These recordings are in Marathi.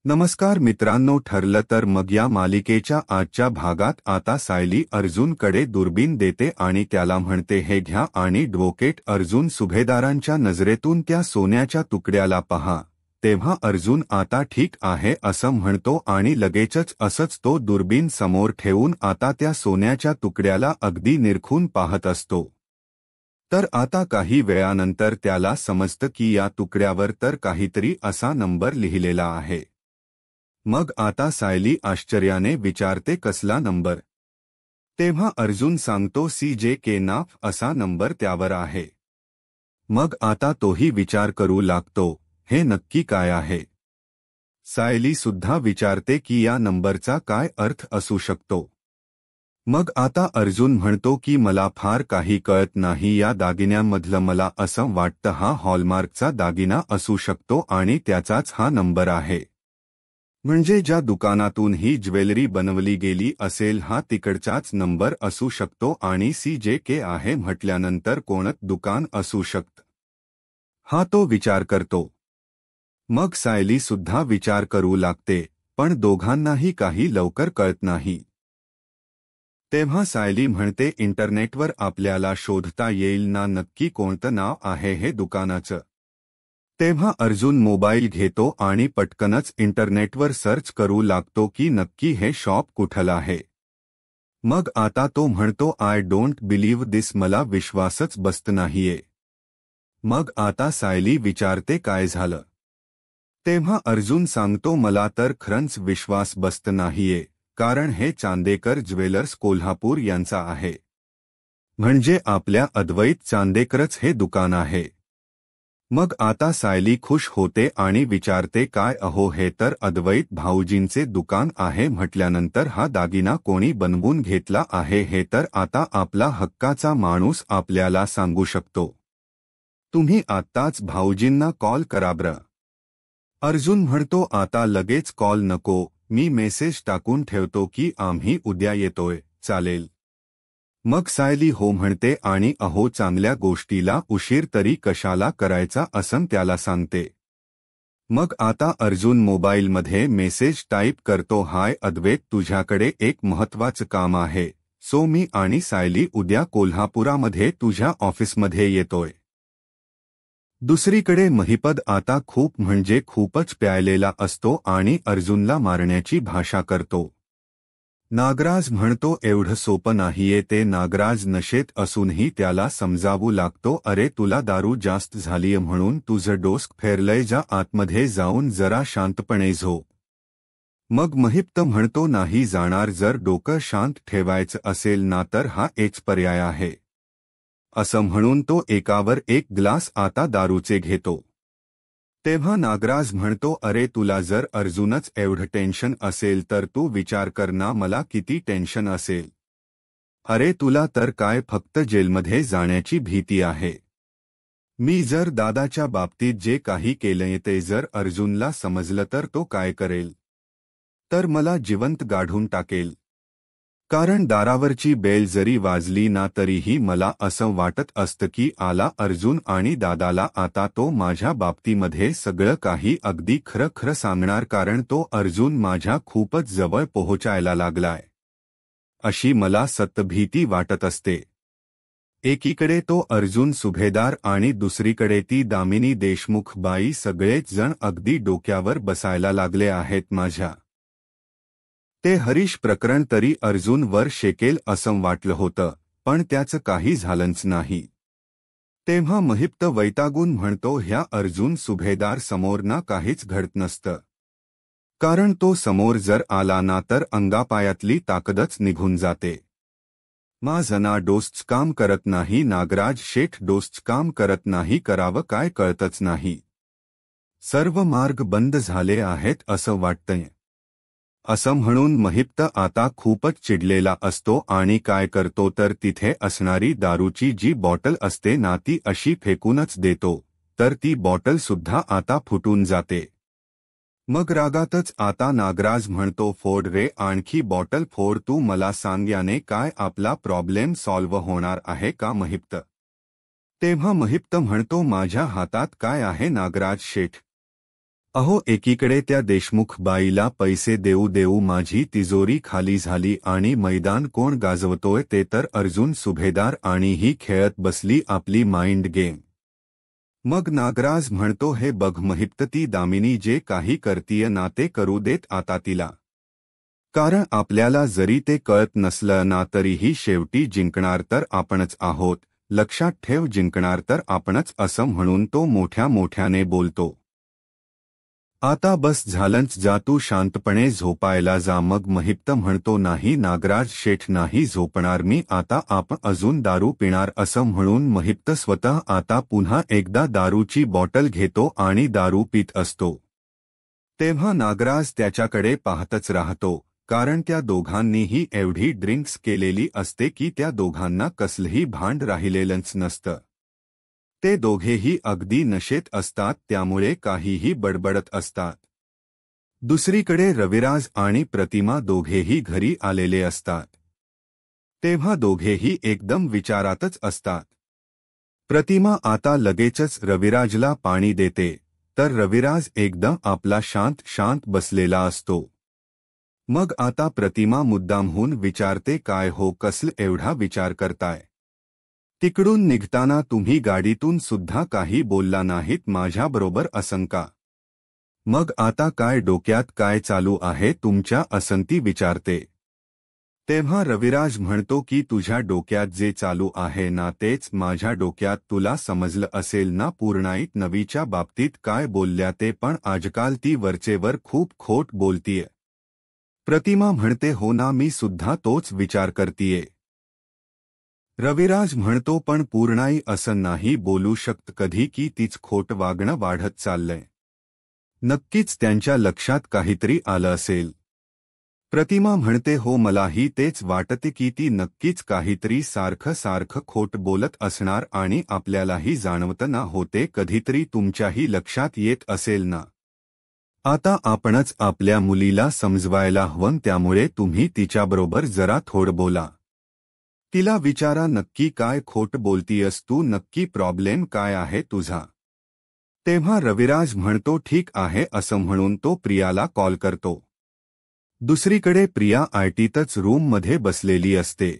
नमस्कार मित्रांनो, ठरलं तर मग या मालिकेच्या आजच्या भागात आता सायली अर्जुनकडे दुर्बीण देते आणि त्याला म्हणते, हे घ्या आणि ॲडव्होकेट अर्जुन सुभेदारांच्या नजरेतून त्या सोन्याच्या तुकड्याला पहा. तेव्हा अर्जुन आता ठीक आहे असं म्हणतो आणि लगेचच असंच तो दुर्बीण समोर ठेवून आता त्या सोन्याच्या तुकड्याला अगदी निरखून पाहत असतो. तर आता काही वेळानंतर त्याला समजतं की या तुकड्यावर तर काहीतरी असा नंबर लिहिलेला आहे. मग आता सायली आश्चर्याने विचारते, कसला नंबर? तेव्हा अर्जुन सांगतो, CJK नाफ असा नंबर त्यावर आहे. मग आता तोही विचार करू लागतो, हे नक्की काय आहे? सायली सुद्धा विचारते की या नंबरचा काय अर्थ असू शकतो. मग आता अर्जुन म्हणतो की मला फार काही कळत नाही या दागिन्यांमधलं, मला असं वाटतं हा हॉलमार्कचा दागिना असू शकतो आणि त्याचाच हा नंबर आहे. म्हणजे ज्या दुकानातून ही ज्वेलरी बनवली गेली असेल हा तिकडचाच नंबर असू शकतो आणि CJK आहे म्हटल्यानंतर कोणतं दुकान असू शकतं, हा तो विचार करतो. मग सायली सुद्धा विचार करू लागते, पण दोघांनाही काही लवकर कळत नाही. तेव्हा सायली म्हणते, इंटरनेटवर आपल्याला शोधता येईल ना नक्की कोणतं नाव आहे हे दुकानाचं? तेव्हा अर्जुन मोबाईल घेतो आणि पटकनच इंटरनेटवर सर्च करू लागतो की नक्की हे शॉप कुठलं आहे. मग आता तो म्हणतो, आय डोंट बिलीव्ह दिस, मला विश्वासच बसत नाहीये. मग आता सायली विचारते, काय झालं? तेव्हा अर्जुन सांगतो, मला तर खरंच विश्वास बसत नाहीये, कारण हे चांदेकर ज्वेलर्स कोल्हापूर यांचा आहे. म्हणजे आपल्या अद्वैत चांदेकरच हे दुकान आहे. मग आता सायली खुश होते आणि विचारते, काय अहो, हे तर अद्वैत भाऊजींचे दुकान आहे म्हटल्यानंतर हा दागिना कोणी बनवून घेतला आहे हे तर आता आपला हक्काचा माणूस आपल्याला सांगू शकतो. तुम्ही आत्ताच भाऊजींना कॉल करा बरं. अर्जुन म्हणतो, आता लगेच कॉल नको, मी मेसेज टाकून ठेवतो की आम्ही उद्या येतोय, चालेल? मग सायली हो म्हणते आणि अहो, चांगल्या गोष्टीला उशीर तरी कशाला करायचा असं त्याला सांगते. मग आता अर्जुन मोबाईलमध्ये मेसेज टाईप करतो, हाय अद्वैत, तुझ्याकडे एक महत्त्वाचं काम आहे. सो मी आणि सायली उद्या कोल्हापुरामध्ये तुझ्या ऑफिसमध्ये येतोय. दुसरीकडे महिपद आता खूप म्हणजे खूपच प्यायलेला असतो आणि अर्जुनला मारण्याची भाषा करतो. नागराज म्हणतो, एवढं सोपं नाहीये ते. नागराज नशेत असूनही त्याला समजावू लागतो, अरे तुला दारू जास्त झालीय म्हणून तुझं डोसं फेरलंय, जा आतमध्ये जाऊन जरा शांतपणे झोप. मग महिपत म्हणतो, नाही जाणार, जर डोकं शांत ठेवायचं असेल ना तर हा एकच पर्याय आहे. असं म्हणून तो एकावर एक ग्लास आता दारूचे घेतो. तेव्हा नागराज म्हणतो, अरे तुला जर अर्जुनच एवढं टेन्शन असेल तर तू विचार कर ना, मला किती टेन्शन असेल. अरे तुला तर काय फक्त जेलमध्ये जाण्याची भीती आहे. मी जर दादाच्या बाबतीत जे काही केलंय ते जर अर्जुनला समजलं तर तो काय करेल? तर मला जिवंत गाढून टाकेल. कारण दारावरची बेल जरी वाजली ना तरीही मला असं वाटत असतं की आला अर्जुन आणि दादाला आता तो माझ्या बाबतीमध्ये सगळं काही अगदी खरं खरं सांगणार, कारण तो अर्जुन माझ्या खूपच जवळ पोहोचायला लागलाय, अशी मला सतत भीती वाटत असते. एकीकडे तो अर्जुन सुभेदार आणि दुसरीकडे ती दामिनी देशमुख बाई, सगळेच जण अगदी डोक्यावर बसायला लागले आहेत माझ्या. ते हरीश प्रकरण तरी अर्जुन वर शेकेल असं वाटलं होतं, पण त्याचं काही झालंच नाही. तेव्हा महिपत वैतागून म्हणतो, ह्या अर्जुन सुभेदार समोर ना काहीच घडत नसतं. कारण तो समोर जर आला ना तर अंगापायातली ताकदच निघून जाते. माझं ना डोसच काम करत नाही, नागराज शेठ डोसच काम करत नाही, करावं काय कळतच नाही. सर्व मार्ग बंद झाले आहेत असं वाटतंय. असं म्हणून महिपत आता खूपच चिडलेला असतो आणि काय करतो तर तिथे असणारी दारूची जी बॉटल असते ना ती अशी फेकूनच देतो, तर ती बॉटल सुद्धा आता फुटून जाते. मग रागातच आता नागराज म्हणतो, फोड रे, आणखी बॉटल फोड, तू मला सांग याने काय आपला प्रॉब्लेम सॉल्व्ह होणार आहे का महिपत? तेव्हा महिपत म्हणतो, माझ्या हातात काय आहे नागराज शेठ? अहो, एकीकडे त्या देशमुख बाईला पैसे देऊ देऊ माझी तिजोरी खाली झाली आणि मैदान कोण गाजवतोय ते तर अर्जुन सुभेदार, आणि ही खेळत बसली आपली माइंड गेम. मग नागराज म्हणतो, हे बघ महिप्त, ती दामिनी जे काही करतीय ना ते करू देत आता तिला. कारण आपल्याला जरी ते कळत नसलं ना तरीही शेवटी जिंकणार तर आपणच आहोत. लक्षात ठेव, जिंकणार तर आपणच, असं म्हणून तो मोठ्या मोठ्याने बोलतो. आता बस झालंच, जा तू शांतपणे झोपायला जा. मग महिप्त म्हणतो, नाही नागराज शेठ, नाही झोपणार मी आता, आपण अजून दारू पिणार. असं म्हणून महिप्त स्वतः आता पुन्हा एकदा दारूची बॉटल घेतो आणि दारू पीत असतो. तेव्हा नागराज त्याच्याकडे पाहतच राहतो, कारण त्या दोघांनीही एवढी ड्रिंक्स केलेली असते की त्या दोघांना कसलंही भांड राहिलेलंच नसतं. ते दोघेही अगदी नशेत असतात, त्यामुळे काहीही बडबडत असतात. दुसरीकडे रविराज आणि प्रतिमा दोघेही घरी आलेले असतात. तेव्हा दोघेही एकदम विचारातच असतात. प्रतिमा आता लगेचच रविराजला पाणी देते, तर रविराज एकदम आपला शांत शांत बसलेला असतो. मग आता प्रतिमा मुद्दामहून विचारते, काय हो, कसलं एवढा विचार करताय? तिकडून निघताना तुम्ही गाडीतून सुद्धा काही बोलला नाहीत माझ्याबरोबर, असं का? मग आता काय डोक्यात काय चालू आहे तुमच्या, असं ती विचारते. तेव्हा रविराज म्हणतो की तुझ्या डोक्यात जे चालू आहे ना तेच माझ्या डोक्यात. तुला समजलं असेल ना पूर्णाईत नवीच्या बाबतीत काय बोलल्या ते, पण आजकाल ती वरचेवर खूप खोट बोलतीये. प्रतिमा म्हणते, हो ना, मी सुद्धा तोच विचार करतीये. रविराज म्हणतो, पण पूर्णाई असं नाही बोलू शकत कधी की तीच खोट वागणं वाढत चाललंय. नक्कीच त्यांच्या लक्षात काहीतरी आलं असेल. प्रतिमा म्हणते, हो मलाही तेच वाटते की ती नक्कीच काहीतरी सारखं सारखं खोट बोलत असणार, आणि आपल्यालाही जाणवतं ना होते कधीतरी, तुमच्याही लक्षात येत असेल ना. आता आपणच आपल्या मुलीला समजवायला हवं, त्यामुळे तुम्ही तिच्याबरोबर जरा थोडं बोला. तिला विचारा नक्की काय खोट बोलतीयस तू, नक्की प्रॉब्लेम काय आहे तुझा. तेव्हा रविराज म्हणतो, ठीक आहे, असं म्हणून तो प्रियाला कॉल करतो. दुसरीकडे प्रिया आयटीतच रूममध्ये बसलेली असते.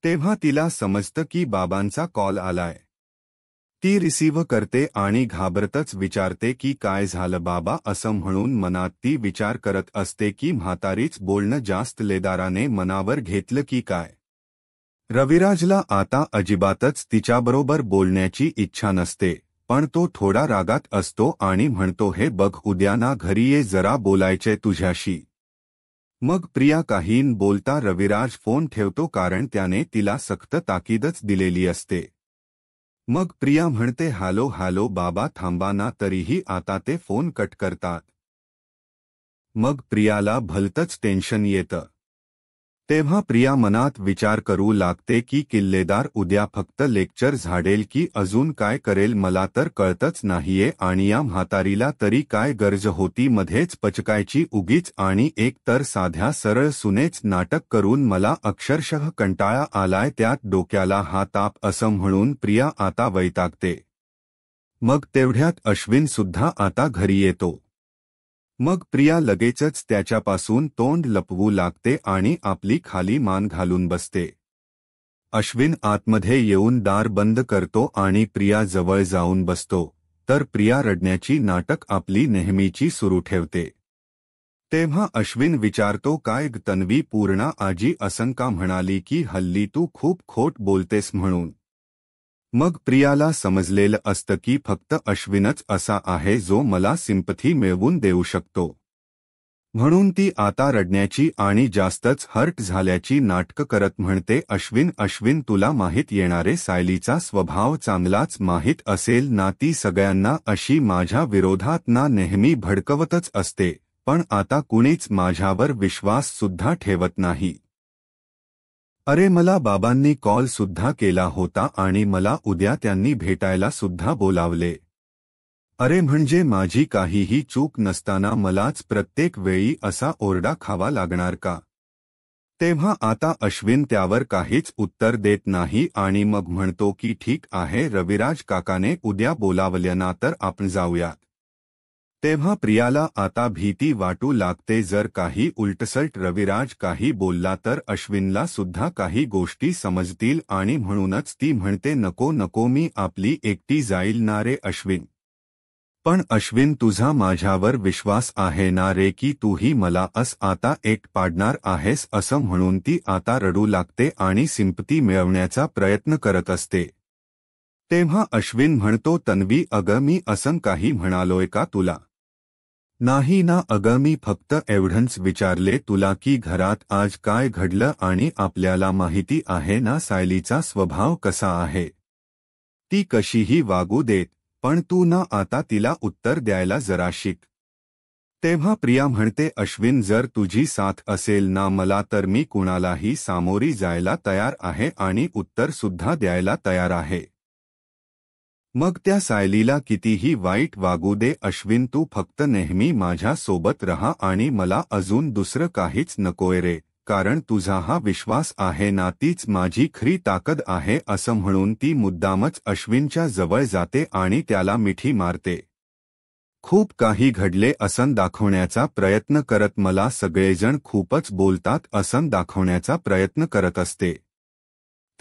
तेव्हा तिला समजतं की बाबांचा कॉल आलाय. ती रिसीव्ह करते आणि घाबरतच विचारते की काय झालं बाबा, असं म्हणून मनात ती विचार करत असते की म्हातारीच बोलणं जास्त लेदाराने मनावर घेतलं की काय. रविराजला आता अजिबातच तिच्याबरोबर बोलण्याची इच्छा नसते, पण तो थोडा रागात असतो आणि म्हणतो, हे बघ, उद्या ना घरी ये, जरा बोलायचंय तुझ्याशी. मग प्रिया काही न बोलता रविराज फोन ठेवतो, कारण त्याने तिला सक्त ताकीदच दिलेली असते. मग प्रिया म्हणते, हॅलो हॅलो बाबा थांबा ना, तरीही आता ते फोन कट करतात. मग प्रियाला भलतंच टेन्शन येतं. तेव्हा प्रिया मनात विचार करू लागते की किल्लेदार उद्या फक्त लेक्चर झाडेल की अजून काय करेल, मला तर कळतच नाहीये. आणि या म्हातारीला तरी काय गरज होती मध्येच पचकायची उगीच, आणि एक तर साध्या सरळ सुनेच नाटक करून मला अक्षरशः कंटाळा आलाय, त्यात डोक्याला हा ताप. असं म्हणून प्रिया आता वैतागते. मग तेवढ्यात अश्विन सुद्धा आता घरी येतो. मग प्रिया लगेचच त्याच्यापासून तोंड लपवू लागते आणि आपली खाली मान घालून बसते. अश्विन आतमध्ये येऊन दार बंद करतो आणि प्रिया जवळ जाऊन बसतो, तर प्रिया रडण्याची नाटक आपली नेहमीची सुरू ठेवते. तेव्हा अश्विन विचारतो, काय ग तन्वी, पूर्णा आजी असं का म्हणाली की हल्ली तू खूप खोट बोलतेस म्हणून. मग प्रियाला समजलेलं असतं की फक्त अश्विनच असा आहे जो मला सिंपथी मिळवून देऊ शकतो. म्हणून ती आता रडण्याची आणि जास्तच हर्ट झाल्याची नाटकं करत म्हणते, अश्विन अश्विन, तुला माहीत येणारे सायलीचा स्वभाव चांगलाच माहीत असेल ना, ती सगळ्यांना अशी माझ्या विरोधात ना नेहमी भडकवतच असते, पण आता कुणीच माझ्यावर विश्वास सुद्धा ठेवत नाही. अरे, मला बाबांनी कॉल सुद्धा केला होता आणि मला उद्या त्यांनी भेटायला सुद्धा बोलावले. अरे, म्हणजे माझी काहीही चूक नसताना मलाच प्रत्येक वेळी असा ओरडा खावा लागणार का. तेव्हा आता अश्विन त्यावर काहीच उत्तर देत नाही आणि मग म्हणतो की ठीक आहे, रविराज काकाने उद्या बोलावलं ना तर आपण जाऊयात. तेव्हा प्रियाला आता भीती वाटू लागते, जर काही उलटसलट रविराज काही बोलला तर अश्विनला सुद्धा काही गोष्टी समजतील आणि म्हणूनच ती म्हणते, नको नको, मी आपली एकटी जाईल ना रे अश्विन. पण अश्विन, तुझा माझ्यावर विश्वास आहे ना रे की तूही मला आता एक पाडणार आहेस. असं म्हणून ती आता रडू लागते आणि सिंपती मिळवण्याचा प्रयत्न करत असते. तेव्हा अश्विन म्हणतो, तन्वी अगं, मी असं काही म्हणालोय का तुला? नाही ना अगं, मी फक्त एवढंच विचारले तुला की घरात आज काय घडलं, आणि आपल्याला माहिती आहे ना सायलीचा स्वभाव कसा आहे. ती कशीही वागू देत, पण तू ना आता तिला उत्तर द्यायला जरा शिक. तेव्हा प्रिया म्हणते, अश्विन, जर तुझी साथ असेल ना मला तर मी कुणालाही सामोरी जायला तयार आहे आणि उत्तर सुद्धा द्यायला तयार आहे. मग त्या सायलीला कितीही वाईट वागू दे अश्विन, तू फक्त नेहमी माझ्या सोबत रहा आणि मला अजून दुसरं काहीच नकोय रे, कारण तुझा हा विश्वास आहे ना तीच माझी खरी ताकद आहे. असं म्हणून ती मुद्दामच अश्विनच्या जवळ जाते आणि त्याला मिठी मारते. खूप काही घडले असं दाखवण्याचा प्रयत्न करत, मला सगळेजण खूपच बोलतात असं दाखवण्याचा प्रयत्न करत असते.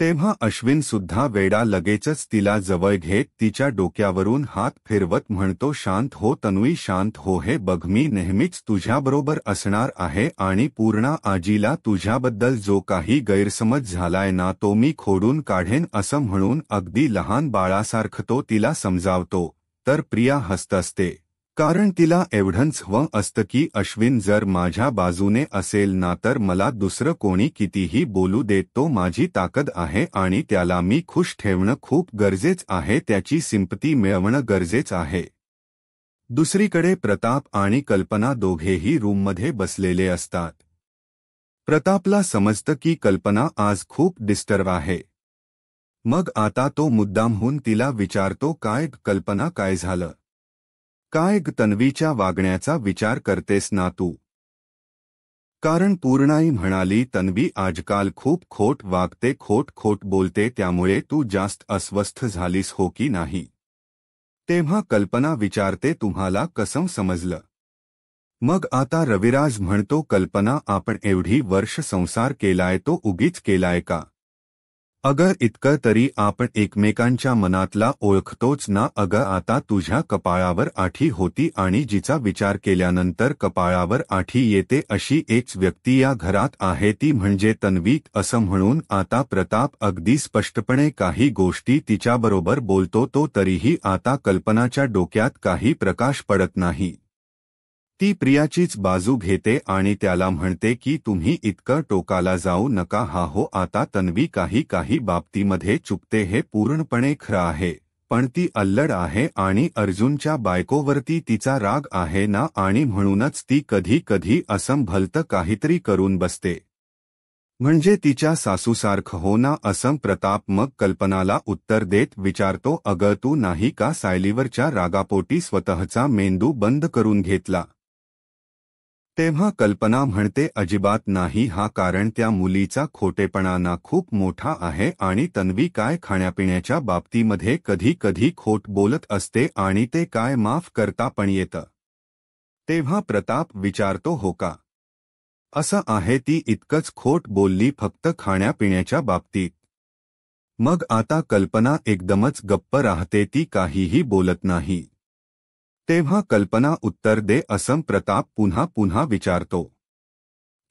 तेव्हा अश्विन सुद्धा वेडा लगेचच तिला जवळ घेत तिच्या डोक्यावरून हात फिरवत म्हणतो, शांत हो तन्वी, शांत हो. हे बघ, मी नेहमीच तुझ्याबरोबर असणार आहे आणि पूर्णा आजीला तुझ्याबद्दल जो काही गैरसमज झालाय ना तो मी खोडून काढेन. असं म्हणून अगदी लहान बाळासारखं तो तिला समजावतो. तर प्रिया हसत असते, कारण तिला एवढंच हवं असतं की अश्विन जर माझ्या बाजूने असेल ना तर मला दुसरं कोणी कितीही बोलू देत, तो माझी ताकद आहे आणि त्याला मी खुश ठेवणं खूप गरजेचं आहे, त्याची सिंपती मिळवणं गरजेचं आहे. दुसरीकडे प्रताप आणि कल्पना दोघेही रूममध्ये बसलेले असतात. प्रतापला समजतं की कल्पना आज खूप डिस्टर्ब आहे. मग आता तो मुद्दामहून तिला विचारतो, काय कल्पना, काय झालं? काय तन्वीच्या वागण्याचा विचार करतेस ना तू? कारण पूर्णाई म्हणाली, तन्वी आजकाल खूप खोट वागते, खोट बोलते, त्यामुळे तू जास्त अस्वस्थ झालीस हो की नाही? तेव्हा कल्पना विचारते, तुम्हाला कसं समजलं? मग आता रविराज म्हणतो, कल्पना, आपण एवढी वर्ष संसार केलाय तो उगीच केलाय का? अगं इतकं तरी आपण एकमेकांच्या मनातला ओळखतोच ना. अगं आता तुझ्या कपाळावर आठी होती आणि जिचा विचार केल्यानंतर कपाळावर आठी येते अशी एकच व्यक्ती या घरात आहे, ती म्हणजे तन्वी. असं म्हणून आता प्रताप अगदी स्पष्टपणे काही गोष्टी तिच्याबरोबर बोलतो, तो तरीही आता कल्पनाच्या डोक्यात काही प्रकाश पडत नाही. ती प्रियाचीच बाजू घेते आणि त्याला म्हणते की तुम्ही इतकं टोकाला जाऊ नका. हा हो, आता तन्वी काही बाबतीमध्ये चुकते हे पूर्णपणे खरं आहे, पण ती अल्लड आहे आणि अर्जुनच्या बायकोवरती तिचा राग आहे ना, आणि म्हणूनच ती कधी असं भलतं काहीतरी करून बसते, म्हणजे तिच्या सासूसारखं हो ना. असं प्रताप मग कल्पनाला उत्तर देत विचारतो, अगं तू नाही का सायलीवरच्या रागापोटी स्वतःचा मेंदू बंद करून घेतला? तेव्हा कल्पना म्हणते, अजिबात नाही हा, कारण त्या मुलीचा खोटेपणा ना खूप मोठा आहे आणि तन्वी काय खाण्यापिण्याच्या बाबतीमध्ये कधी खोट बोलत असते आणि ते काय माफ करता पण येतं. तेव्हा प्रताप विचारतो, हो का? असं आहे, ती इतकंच खोट बोलली फक्त खाण्यापिण्याच्या बाबतीत? मग आता कल्पना एकदमच गप्प राहते, ती काहीही बोलत नाही. तेव्हा कल्पना उत्तर दे असं प्रताप पुन्हा विचारतो.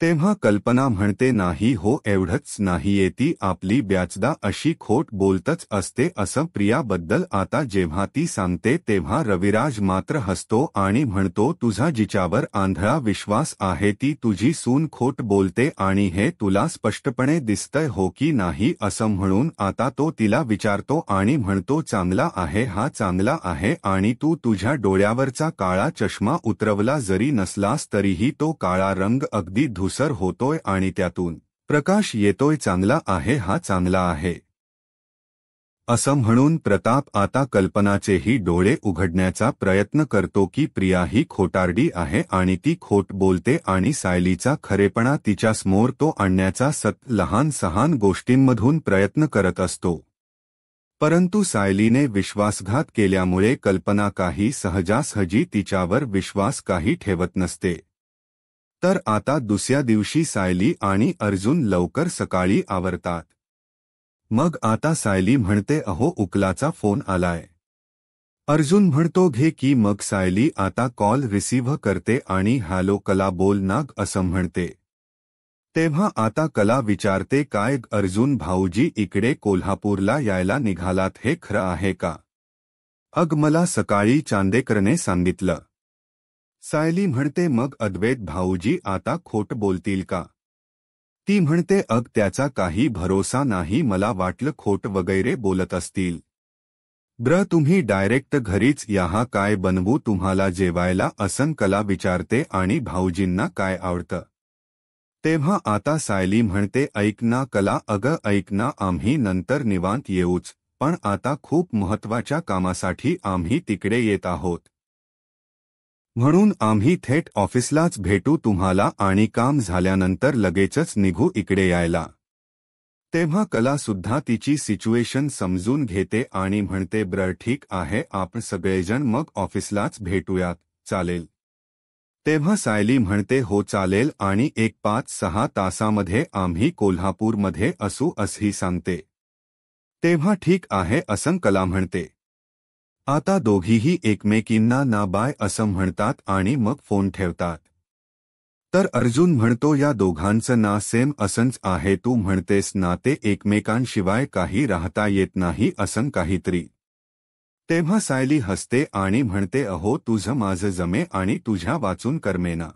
तेव्हा कल्पना म्हणते, नाही हो, एवढंच नाहीये, ती आपली बऱ्याचदा अशी खोट बोलतच असते. असं प्रियाबद्दल आता जेव्हा ती सांगते तेव्हा रविराज मात्र हसतो आणि म्हणतो, तुझा जिच्यावर आंधळा विश्वास आहे ती तुझी सून खोट बोलते आणि हे तुला स्पष्टपणे दिसतंय हो की नाही? असं म्हणून आता तो तिला विचारतो आणि म्हणतो, चांगला आहे हा, चांगला आहे, आणि तू तुझ्या डोळ्यावरचा काळा चष्मा उतरवला जरी नसलास तरीही तो काळा रंग अगदी धूसर होतोय आणि त्यातून प्रकाश येतोय, चांगला आहे हा, चांगला आहे. असं म्हणून प्रताप आता कल्पनाचेही डोळे उघडण्याचा प्रयत्न करतो की प्रिया ही खोटारडी आहे आणि ती खोट बोलते आणि सायलीचा खरेपणा तिच्यासमोर तो आणण्याचा लहान सहान गोष्टींमधून प्रयत्न करत असतो. परंतु सायलीने विश्वासघात केल्यामुळे कल्पना काही सहजासहजी तिच्यावर विश्वास काही ठेवत नसते. तर आता दुसऱ्या दिवशी सायली आणि अर्जुन लवकर सकाळी आवरतात. मग आता सायली म्हणते, अहो उकलाचा फोन आलाय. अर्जुन म्हणतो, घे की. मग सायली आता कॉल रिसीव्ह करते आणि हॅलो कला बोल ना असं म्हणते. तेव्हा आता कला विचारते, काय अर्जुन भाऊजी इकडे कोल्हापूरला यायला निघालात, हे खरं आहे का? अग मला सकाळी चांदेकरने सांगितलं. सायली म्हणते, मग अद्वैत भाऊजी आता खोट बोलतील का? ती म्हणते, अग त्याचा काही भरोसा नाही, मला वाटलं खोट वगैरे बोलत असतील. तुम्ही डायरेक्ट घरीच याहा, काय बनवू तुम्हाला जेवायला असं कला विचारते. आणि भाऊजींना काय आवडतं? तेव्हा आता सायली म्हणते, ऐक ना कला, अगं ऐक ना, आम्ही नंतर निवांत येऊच, पण आता खूप महत्त्वाच्या कामासाठी आम्ही तिकडे येत आहोत. म्हणून आम्ही थेट ऑफिसलाच भेटू तुम्हाला आणि काम झाल्यानंतर लगेचच निघू इकडे यायला. तेव्हा कला सुद्धा तिची सिच्युएशन समजून घेते आणि म्हणते, ठीक आहे, आपण सगळेजण मग ऑफिसलाच भेटूयात, चालेल? तेव्हा सायली म्हणते, हो चालेल, आणि 5-6 तासामध्ये आम्ही कोल्हापूरमध्ये असू असंही सांगते. तेव्हा ठीक आहे असं कला म्हणते. आता दोघीही एकमेकींना ना बाय असं म्हणतात आणि मग फोन ठेवतात. तर अर्जुन म्हणतो, या दोघांचं ना सेम असंच आहे, तू म्हणतेस ना ते एकमेकांशिवाय काही राहता येत नाही असं काहीतरी. तेव्हा सायली हसते आणि म्हणते, अहो तुझं माझं जमे आणि तुझ्या वाचून करमेना.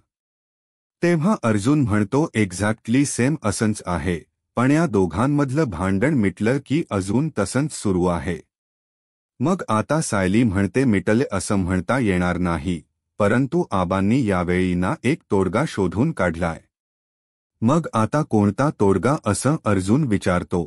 तेव्हा अर्जुन म्हणतो, एक्झॅक्टली सेम असंच आहे, पण या दोघांमधलं भांडण मिटलं की अजून तसंच सुरू आहे. मग आता सायली म्हणते, मिटले असं म्हणता येणार नाही, परंतु आबांनी यावेळी ना एक तोडगा शोधून काढलाय. मग आता कोणता तोडगा असं अर्जुन विचारतो.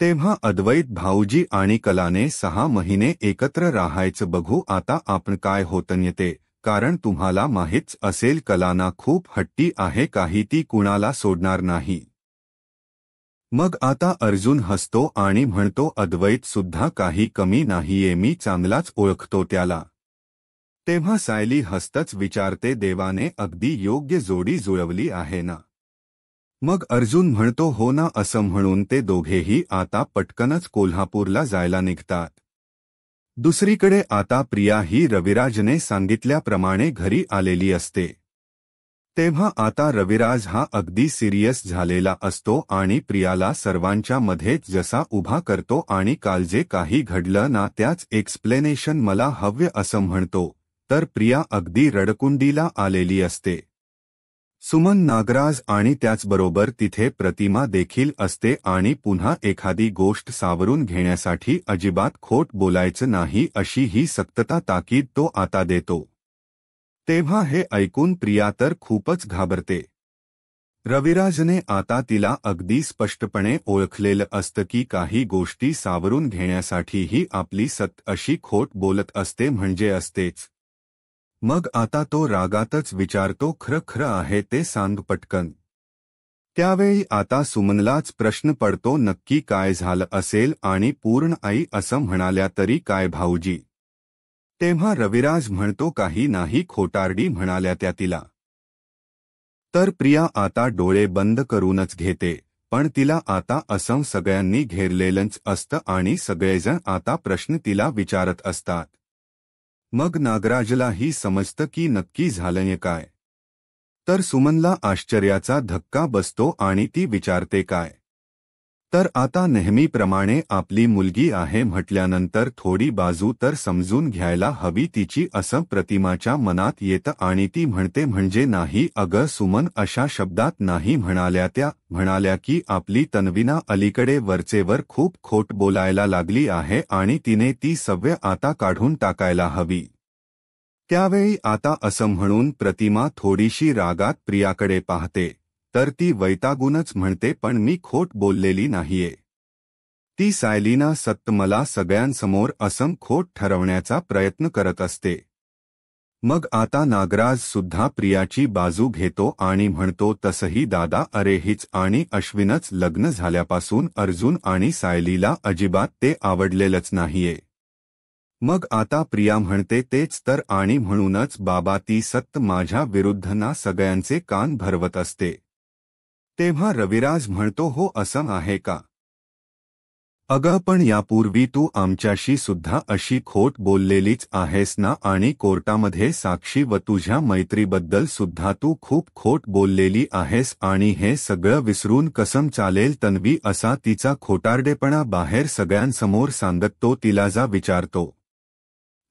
तेव्हा अद्वैत भाऊजी आणि कलाने 6 महिने एकत्र राहायचं बघू आता आपण काय होतं येते, कारण तुम्हाला माहीतच असेल कलाना खूप हट्टी आहे, काही ती कुणाला सोडणार नाही. मग आता अर्जुन हसतो आणि म्हणतो, अद्वैत सुद्धा काही कमी नाहीये, मी चांगलाच ओळखतो त्याला. तेव्हा सायली हसतच विचारते, देवाने अगदी योग्य जोडी जुळवली आहे ना? मग अर्जुन म्हणतो, हो ना. असं म्हणून ते दोघेही आता पटकनच कोल्हापूरला जायला निघतात. दुसरीकडे आता प्रिया ही रविराजने सांगितल्याप्रमाणे घरी आलेली असते. तेव्हा आता रविराज हा अगदी सिरियस झालेला असतो आणि प्रियाला सर्वांच्या मध्येच जसा उभा करतो आणि काल जे काही घडलं ना त्याच एक्सप्लेनेशन मला हवं असं म्हणतो. तर प्रिया अगदी रडकुंडीला आलेली असते. सुमन, नागराज आणि त्याचबरोबर तिथे प्रतिमा देखील असते आणि पुन्हा एखादी गोष्ट सावरून घेण्यासाठी अजिबात खोट बोलायचं नाही अशी ही सक्तता ताकीद तो आता देतो. तेव्हा हे ऐकून प्रिया तर खूपच घाबरते. रविराजने आता तिला अगदी स्पष्टपणे ओळखलेलं असतं की काही गोष्टी सावरून घेण्यासाठीही आपली सत अशी खोट बोलत असते म्हणजे असतेच. मग आता तो रागातच विचारतो, खरं आहे ते सांग पटकन. त्यावेळी आता सुमनलाच प्रश्न पडतो, नक्की काय झालं असेल आणि पूर्ण आई असं म्हणाल्या तरी काय भाऊजी? तेव्हा रविराज म्हणतो, काही नाही, खोटारडी म्हणाल्या त्या तिला. तर प्रिया आता डोळे बंद करूनच घेते, पण तिला आता असं सगळ्यांनी घेरलेलंच असतं आणि सगळेजण आता प्रश्न तिला विचारत असतात. मग नागराजलाही समजतं की नक्की झालंय काय. तर सुमनला आश्चर्याचा धक्का बसतो आणि ती विचारते, काय? तर आता नेहमीप्रमाणे आपली मुलगी आहे म्हटल्यानंतर थोडी बाजू तर समजून घ्यायला हवी तिची असं प्रतिमाच्या मनात येतं आणि ती म्हणते, म्हणजे नाही अगं सुमन, अशा शब्दात नाही म्हणाल्या त्या. म्हणाल्या की आपली तन्वीना अलीकडे वरचेवर खूप खोट बोलायला लागली आहे आणि तिने ती सवय आता काढून टाकायला हवी. त्यावेळी आता असं म्हणून प्रतिमा थोडीशी रागात प्रियाकडे पाहते. तर ती वैतागूनच म्हणते, पण मी खोट बोललेली नाहीये. ती सायलीना सत्त मला सगळ्यांसमोर असं खोट ठरवण्याचा प्रयत्न करत असते. मग आता नागराज सुद्धा प्रियाची बाजू घेतो आणि म्हणतो, तसही दादा, अरे हीच आणि अश्विनच लग्न झाल्यापासून अर्जुन आणि सायलीला अजिबात ते आवडलेलंच नाहीये. मग आता प्रिया म्हणते, तेच तर, आणि म्हणूनच बाबा ती सत्त माझ्या विरुद्ध ना सगळ्यांचे कान भरवत असते. तेव्हा रविराज म्हणतो, हो असं आहे का? अगं पण यापूर्वी तू आमच्याशी सुद्धा अशी खोट बोललेलीच आहेस ना, आणि कोर्टामध्ये साक्षी व तुझ्या मैत्रीबद्दल सुद्धा तू खूप खोट बोललेली आहेस, आणि हे सगळं विसरून कसं चालेल तन्वी, असा तिचा खोटारडेपणा बाहेर सगळ्यांसमोर सांगत तो तिला जा विचारतो.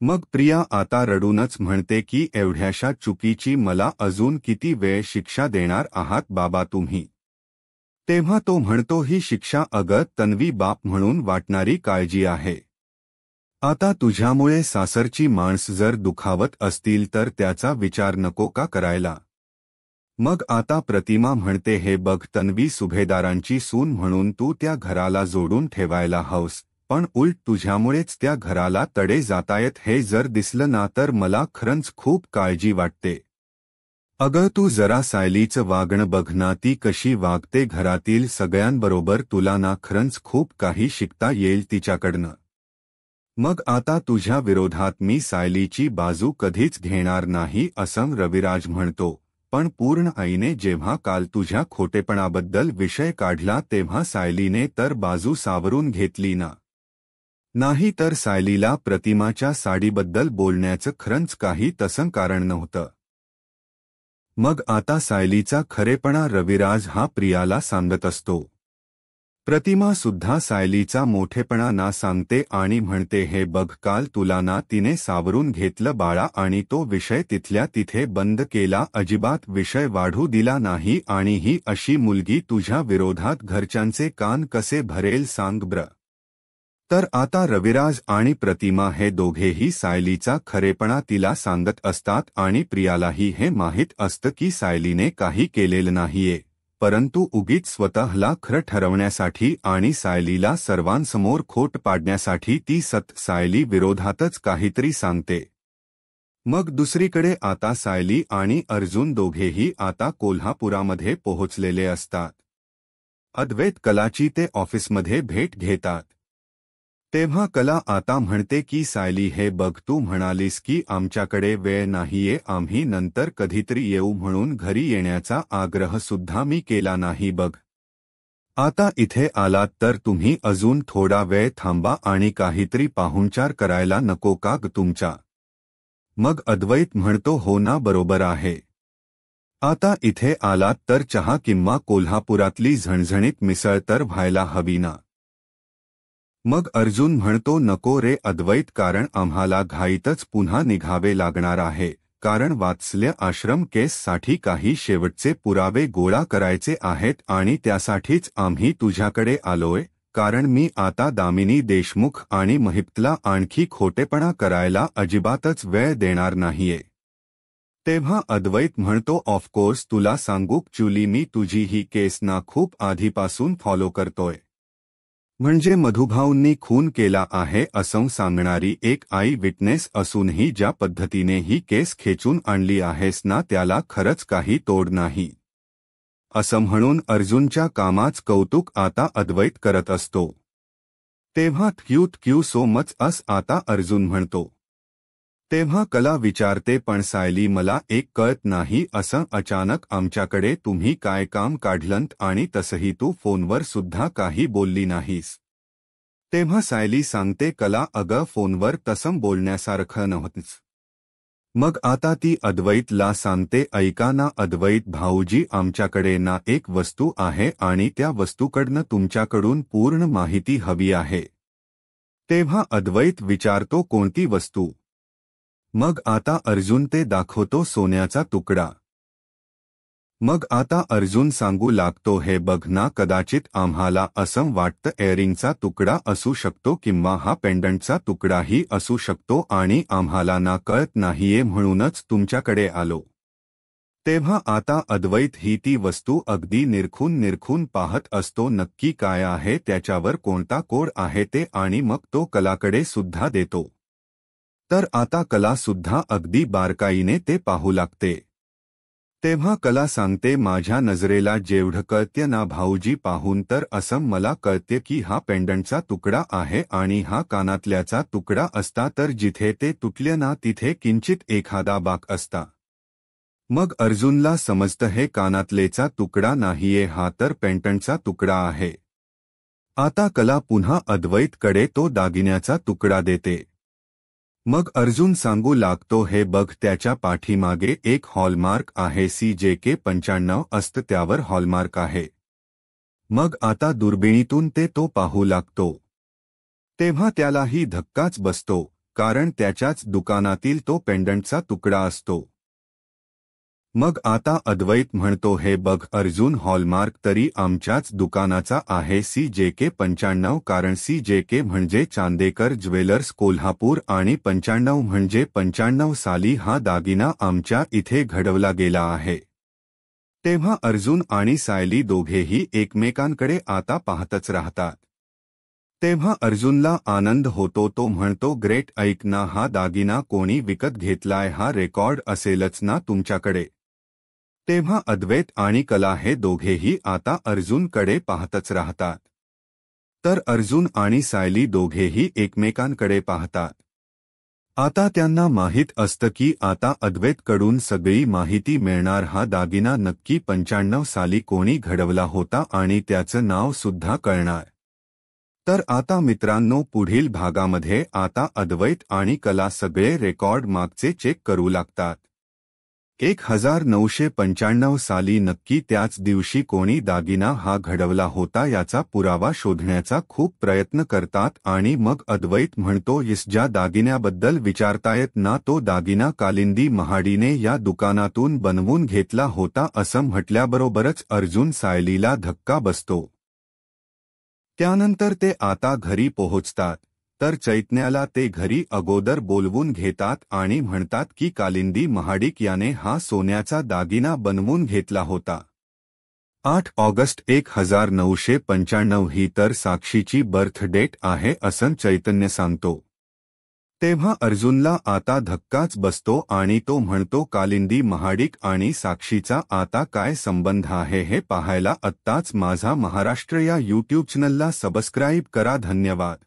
मग प्रिया आता रडूनच म्हणते की एवढ्याशा चुकीची मला अजून किती वेळ शिक्षा देणार आहात बाबा तुम्ही? तेव्हा तो म्हणतो, ही शिक्षा अगं तन्वी बाप म्हणून वाटणारी काळजी आहे. आता तुझ्यामुळे सासरची माणस जर दुखावत असतील तर त्याचा विचार नको का करायला? मग आता प्रतिमा म्हणते, हे बघ तन्वी, सुभेदारांची सून म्हणून तू त्या घराला जोडून ठेवायला हवस, पण उलट तुझ्यामुळेच त्या घराला तडे जातायत हे जर दिसलं ना तर मला खरंच खूप काळजी वाटते. अगं तू जरा सायलीचं वागणं बघ ना, ती कशी वागते घरातील सगळ्यांबरोबर, तुला ना खरंच खूप काही शिकता येईल तिच्याकडनं. मग आता तुझ्या विरोधात मी सायलीची बाजू कधीच घेणार नाही असं रविराज म्हणतो. पण पूर्ण आईने जेव्हा काल तुझ्या खोटेपणाबद्दल विषय काढला तेव्हा सायलीने तर बाजू सावरून घेतली ना. नाही तर सायलीला प्रतिमाच्या साडीबद्दल बोलण्याचं खरंच काही तसं कारण नव्हतं. मग आता सायलीचा खरेपणा रविराज हा प्रियाला सांगत असतो. प्रतिमा सुद्धा सायलीचा मोठेपणा ना सांगते आणि म्हणते, हे बघ काल तुला ना तिने सावरून घेतलं बाळा, आणि तो विषय तिथल्या तिथे बंद केला, अजिबात विषय वाढू दिला नाही, आणि ही अशी मुलगी तुझ्या विरोधात घरच्यांचे कान कसे भरेल सांग ब्र. तर आता रविराज आणि प्रतिमा हे दोघेही सायलीचा खरेपणा तिला सांगत असतात आणि प्रियालाही हे माहीत असतं की सायलीने काही केलेलं नाहीये, परंतु उगीच स्वतःला खरं ठरवण्यासाठी आणि सायलीला सर्वांसमोर खोट पाडण्यासाठी ती सायली विरोधातच काहीतरी सांगते. मग दुसरीकडे आता सायली आणि अर्जुन दोघेही आता कोल्हापुरामध्ये पोहोचलेले असतात. अद्वैत कलाची ते ऑफिसमध्ये भेट घेतात. तेव्हा कला आता म्हणते की सायली, हे बघ तू म्हणालीस की आमच्याकडे वेळ नाहीये, आम्ही नंतर कधीतरी येऊ म्हणून घरी येण्याचा आग्रह सुद्धा मी केला नाही बघ. आता इथे आलात तर तुम्ही अजून थोडा वेळ थांबा आणि काहीतरी पाहुणचार करायला नको का तुमच्या? मग अद्वैत म्हणतो, हो ना बरोबर आहे. आता इथे आलात तर चहा किंवा कोल्हापुरातली झणझणीत मिसळ तर व्हायला हवी ना. मग अर्जुन म्हणतो, नको रे अद्वैत, कारण आम्हाला घाईतच पुन्हा निघावे लागणार आहे, कारण वात्सल्य आश्रम केससाठी काही शेवटचे पुरावे गोळा करायचे आहेत आणि त्यासाठीच आम्ही तुझ्याकडे आलोय, कारण मी आता दामिनी देशमुख आणि महिप्तला आणखी खोटेपणा करायला अजिबातच वेळ देणार नाहीये. तेव्हा अद्वैत म्हणतो, ऑफकोर्स तुला सांगू च्युली, मी तुझी ही केस ना खूप आधीपासून फॉलो करतोय. म्हणजे मधुभाऊंनी खून केला आहे असं सांगणारी एक आई विटनेस असूनही ज्या पद्धतीने ही केस खेचून आणली आहेस ना त्याला खरंच काही तोड नाही. असं म्हणून अर्जुनच्या कामाच कौतुक आता अद्वैत करत असतो. तेव्हा थँक्यू सो मच अस आता अर्जुन म्हणतो. तेव्हा कला विचारते, पण सायली मला एक कळत नाही, असं अचानक आमच्याकडे तुम्ही काय काम काढलंत, आणि तसही तू फोनवर सुद्धा काही बोलली नाहीस. तेव्हा सायली सांगते, कला अगं फोनवर तसं बोलण्यासारखं नव्हतंच. मग आता ती अद्वैतला सांगते, ऐका ना अद्वैत भाऊजी, आमच्याकडे ना एक वस्तू आहे आणि त्या वस्तूकडनं तुमच्याकडून पूर्ण माहिती हवी आहे. तेव्हा अद्वैत विचारतो, कोणती वस्तू? मग आता अर्जुन ते दाखवतो सोन्याचा तुकडा. मग आता अर्जुन सांगू लागतो, हे बघ ना, कदाचित आम्हाला असं वाटतं एअरिंगचा तुकडा असू शकतो किंवा हा पेंडंटचा तुकडाही असू शकतो, आणि आम्हाला ना कळत नाहीये म्हणूनच तुमच्याकडे आलो. तेव्हा आता अद्वैत ही ती वस्तू अगदी निरखून पाहत असतो, नक्की काय आहे त्याच्यावर, कोणता कोड आहे ते, आणि मग तो कलाकडे सुद्धा देतो. तर आता कला सुद्धा अगदी बारकाईने ते पाहू लागते। तेव्हा कला सांगते, माझ्या नजरेला जेवढं कळते ना भाऊजी पाहून तर असं मला कळते की हा पेंडंटचा तुकडा आहे आणि हा कानातल्याचा तुकडा असता तर जिथे ते तुटले ना तिथे किंचित एखादा बाक असता। मग अर्जुनला समजतं हे कानातलेचा तुकडा नाहीये, हा तर पेंडंटचा तुकडा आहे। आता कला पुन्हा अद्वैतकडे तो दागिन्याचा तुकडा देते। मग अर्जुन सांगू लागतो, हे बघ त्याच्या पाठीमागे एक हॉलमार्क आहे, CJK 95 असतं त्यावर हॉलमार्क आहे। मग आता दुर्बिणीतून ते तो पाहू लागतो। तेव्हा त्यालाही धक्काच बसतो, कारण त्याच्याच दुकानातील तो पेंडंटचा तुकडा असतो। मग आता अद्वैत म्हणतो, हे बघ अर्जुन, हॉलमार्क तरी आमच्याच दुकानाचा आहे CJK 95, कारण CJK म्हणजे चांदेकर ज्वेलर्स कोल्हापूर आणि 95 म्हणजे 95 साली हा दागिना आमच्या इथे घडवला गेला आहे। तेव्हा अर्जुन आणि सायली दोघेही एकमेकांकडे आता पाहतच राहतात। तेव्हा अर्जुनला आनंद होतो, तो म्हणतो, ग्रेट, ऐक ना, हा दागिना कोणी विकत घेतलाय, हा रेकॉर्ड असेलच ना तुमच्याकडे। तेव्हा अद्वैत आणि कला हे दोघेही आता अर्जुनकडे पाहतच राहतात। तर अर्जुन आणि सायली दोघेही एकमेकांकडे पाहतात। आता त्यांना माहीत असतं की आता अद्वैतकडून सगळी माहिती मिळणार, हा दागिना नक्की 95 साली कोणी घडवला होता आणि त्याचं नाव सुद्धा कळणार। तर आता मित्रांनो, पुढील भागामध्ये आता अद्वैत आणि कला सगळे रेकॉर्ड मागचे चेक करू लागतात। 1995 साली नक्की त्याच दिवशी कोणी दागिना हा घडवला होता याचा पुरावा शोधण्याचा खूप प्रयत्न करतात आणि मग अद्वैत म्हणतो, इस ज्या दागिन्याबद्दल विचारतायत ना तो दागिना कालिंदी महाडीने या दुकानातून बनवून घेतला होता असं म्हटल्याबरोबरच अर्जुन सायलीला धक्का बसतो। त्यानंतर ते आता घरी पोहोचतात, तर चैतन्याला ते घरी अगोदर बोलवून घेतात आणि म्हणतात की कालिंदी महाडिक याने हा सोन्याचा दागिना बनवून घेतला होता। 8 ऑगस्ट 1995 ही तर साक्षीची बर्थ डेट आहे असं चैतन्य सांगतो। तेव्हा अर्जुनला आता धक्काच बसतो आणि तो म्हणतो, कालिंदी महाडिक आणि साक्षीचा आता काय संबंध आहे हे पाहायला आत्ताच माझा महाराष्ट्र या यूट्यूब चॅनलला सबस्क्राईब करा। धन्यवाद।